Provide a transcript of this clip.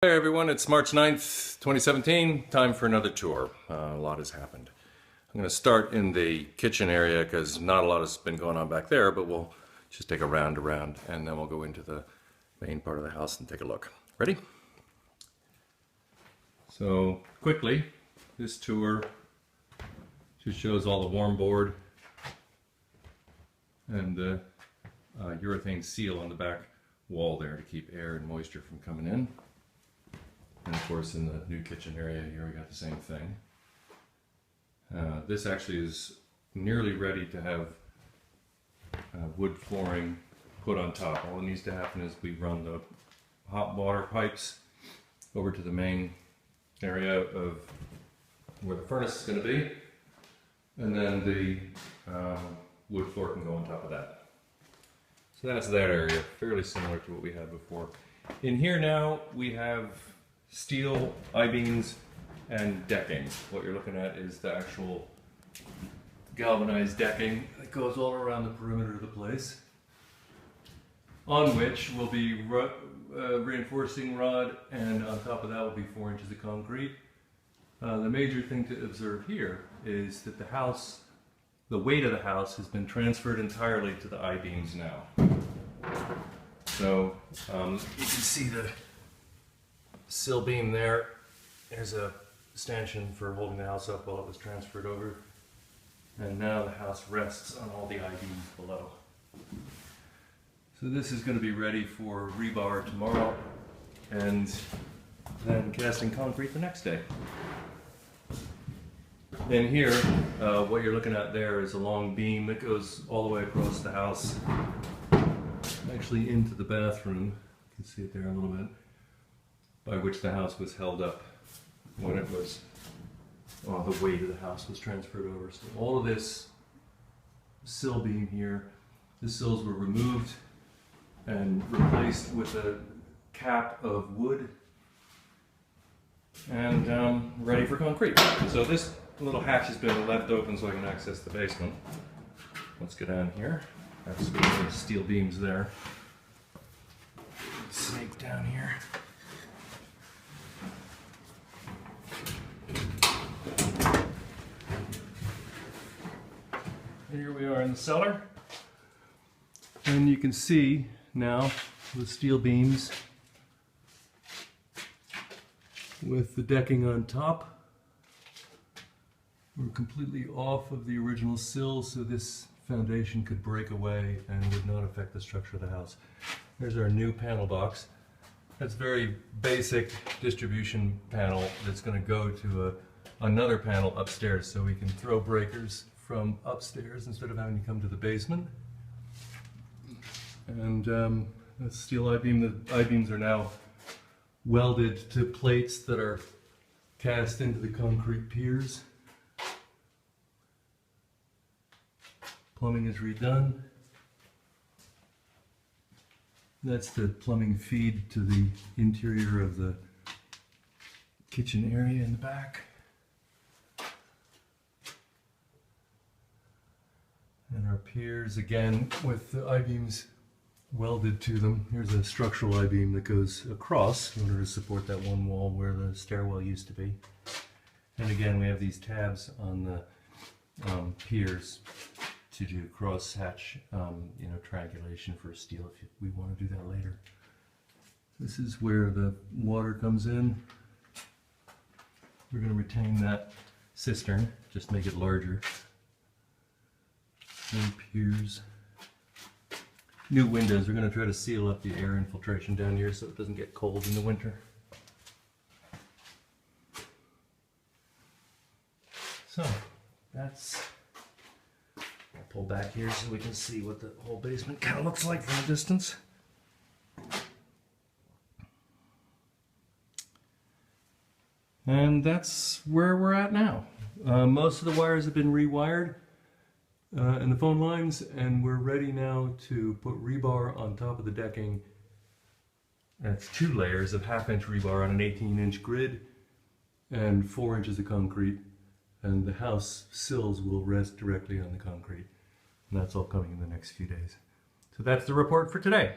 Hey everyone, it's March 9th, 2017. Time for another tour. A lot has happened. I'm going to start in the kitchen area because not a lot has been going on back there, but we'll just take a round around and then we'll go into the main part of the house and take a look. Ready? So quickly, this tour just shows all the warm board and the urethane seal on the back wall there to keep air and moisture from coming in. And of course in the new kitchen area here we got the same thing. This actually is nearly ready to have wood flooring put on top. All that needs to happen is we run the hot water pipes over to the main area of where the furnace is going to be, and then the wood floor can go on top of that. So that's that area, fairly similar to what we had before. In here now we have steel I-beams and decking. What you're looking at is the actual galvanized decking that goes all around the perimeter of the place, on which will be reinforcing rod, and on top of that will be 4 inches of concrete. The major thing to observe here is that the weight of the house has been transferred entirely to the I-beams now. So you can see the sill beam there. There's a stanchion for holding the house up while it was transferred over. And now the house rests on all the I-beams below. So this is going to be ready for rebar tomorrow and then casting concrete the next day. And here, what you're looking at there is a long beam that goes all the way across the house, actually into the bathroom. You can see it there a little bit, by which the house was held up when it was, the weight of the house was transferred over. So all of this sill beam here, the sills were removed and replaced with a cap of wood and ready for concrete. So this little hatch has been left open so I can access the basement. Let's go down here. That's the steel beams there. Snake down here. Here we are in the cellar, and you can see now the steel beams with the decking on top. We're completely off of the original sill, so this foundation could break away and would not affect the structure of the house. There's our new panel box. That's very basic distribution panel that's going to go to another panel upstairs, so we can throw breakers from upstairs instead of having to come to the basement. And the steel I-beam, the I-beams are now welded to plates that are cast into the concrete piers. Plumbing is redone. That's the plumbing feed to the interior of the kitchen area in the back. And our piers, again, with the I-beams welded to them. Here's a structural I-beam that goes across in order to support that one wall where the stairwell used to be. And again, we have these tabs on the piers to do cross-hatch, triangulation for steel if we want to do that later. This is where the water comes in. We're going to retain that cistern, just make it larger. New piers. New windows. We're going to try to seal up the air infiltration down here so it doesn't get cold in the winter. So, that's... I'll pull back here so we can see what the whole basement kind of looks like from a distance. And that's where we're at now. Most of the wires have been rewired and the phone lines, and we're ready now to put rebar on top of the decking. That's 2 layers of 1/2 inch rebar on an 18-inch grid and 4 inches of concrete, and the house sills will rest directly on the concrete, and that's all coming in the next few days. So that's the report for today.